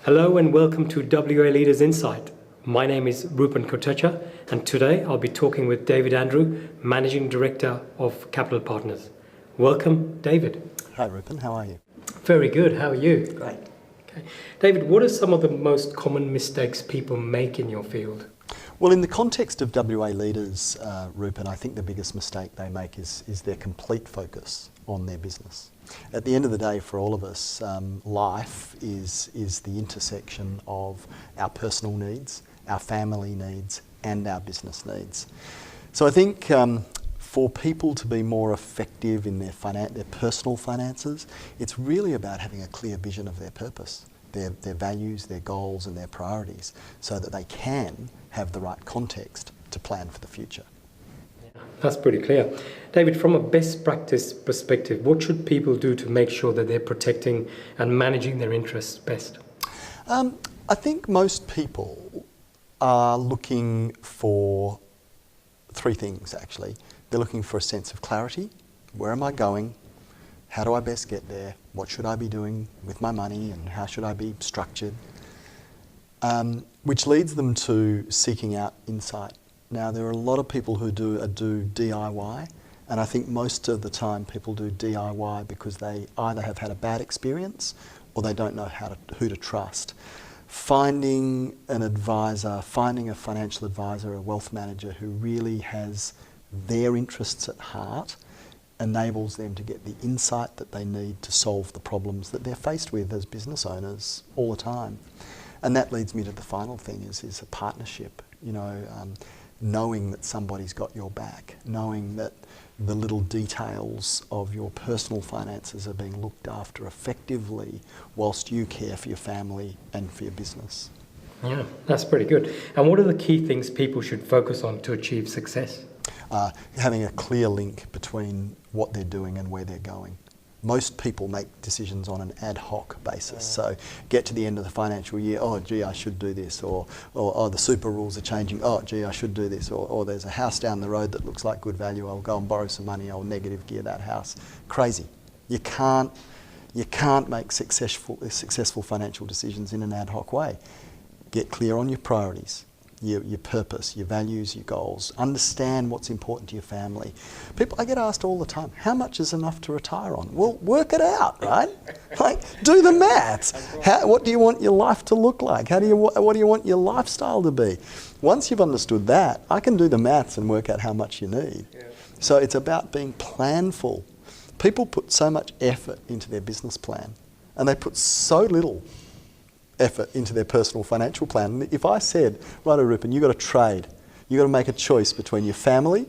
Hello and welcome to WA Leaders Insight. My name is Rupen Kotecha and today I'll be talking with David Andrew, Managing Director of Capital Partners. Welcome, David. Hi Rupen, how are you? Very good, how are you? Great. Okay. David, what are some of the most common mistakes people make in your field? Well, in the context of WA leaders, Rupen, I think the biggest mistake they make is their complete focus on their business. At the end of the day, for all of us, life is the intersection of our personal needs, our family needs, and our business needs. So I think for people to be more effective in their personal finances, it's really about having a clear vision of their purpose, their values, their goals, and their priorities, so that they can have the right context to plan for the future. That's pretty clear. David, from a best practice perspective, what should people do to make sure that they're protecting and managing their interests best? I think most people are looking for three things, actually. They're looking for a sense of clarity. Where am I going? How do I best get there? What should I be doing with my money and how should I be structured? Which leads them to seeking out insight. Now, there are a lot of people who do DIY, and I think most of the time people do DIY because they either have had a bad experience or they don't know who to trust. Finding an advisor, finding a financial advisor, a wealth manager who really has their interests at heart enables them to get the insight that they need to solve the problems that they're faced with as business owners all the time. And that leads me to the final thing is a partnership. Knowing that somebody's got your back, knowing that the little details of your personal finances are being looked after effectively whilst you care for your family and for your business. Yeah, that's pretty good. And what are the key things people should focus on to achieve success? Having a clear link between what they're doing and where they're going. Most people make decisions on an ad hoc basis. So get to the end of the financial year, oh gee, I should do this, or oh, the super rules are changing, oh gee, I should do this, or there's a house down the road that looks like good value, I'll go and borrow some money, I'll negative gear that house. Crazy. You can't make successful financial decisions in an ad hoc way. Get clear on your priorities. Your purpose, your values, your goals. Understand what's important to your family. I get asked all the time, how much is enough to retire on? Well, work it out, right? Do the maths. What do you want your life to look like? What do you want your lifestyle to be? Once you've understood that, I can do the maths and work out how much you need. Yeah. So it's about being planful. People put so much effort into their business plan, and they put so little effort into their personal financial plan. If I said, right, Rupen, you've got to trade, you've got to make a choice between your family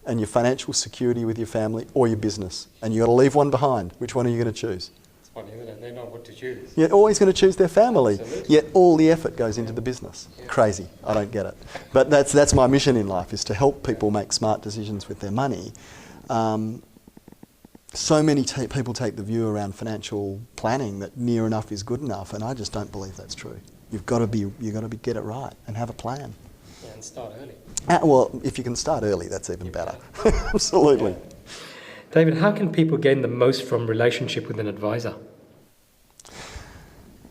and your financial security with your family or your business, and you've got to leave one behind, which one are you going to choose? It's funny, isn't it? They know what to choose. You're always going to choose their family, Absolutely. Yet all the effort goes into the business. Yeah. Crazy, I don't get it. But that's my mission in life, is to help people make smart decisions with their money. So many people take the view around financial planning that near enough is good enough, and I just don't believe that's true. You've got to get it right and have a plan. Yeah, and start early. Well, if you can start early, that's even better. Absolutely. Yeah. David, how can people gain the most from relationship with an advisor?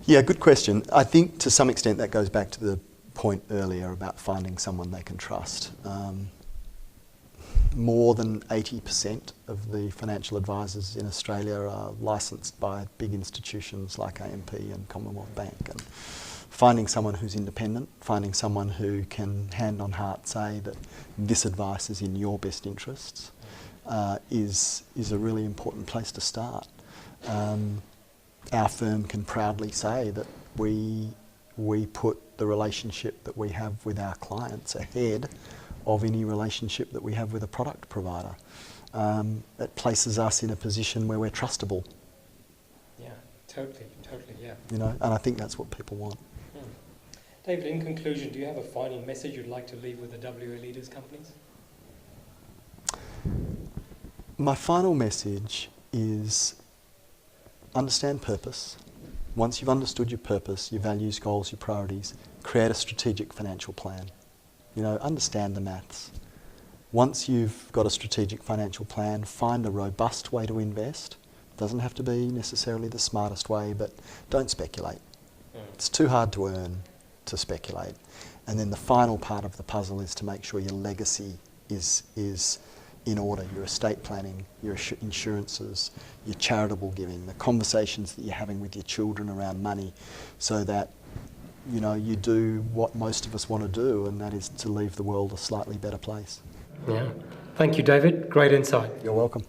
Yeah, good question. I think to some extent that goes back to the point earlier about finding someone they can trust. More than 80% of the financial advisors in Australia are licensed by big institutions like AMP and Commonwealth Bank. And finding someone who's independent, finding someone who can hand on heart say that this advice is in your best interests is a really important place to start. Our firm can proudly say that we put the relationship that we have with our clients ahead of any relationship that we have with a product provider. It places us in a position where we're trustable. Yeah, totally, yeah. And I think that's what people want. David, in conclusion, do you have a final message you'd like to leave with the WA Leaders companies? My final message is understand purpose. Once you've understood your purpose, your values, goals, your priorities, create a strategic financial plan. Understand the maths. Once you've got a strategic financial plan, find a robust way to invest. It doesn't have to be necessarily the smartest way, but don't speculate. It's too hard to earn to speculate. And then the final part of the puzzle is to make sure your legacy is in order, your estate planning, your insurances, your charitable giving, the conversations that you're having with your children around money, so that you do what most of us want to do, and that is to leave the world a slightly better place. Yeah. Thank you, David. Great insight. You're welcome.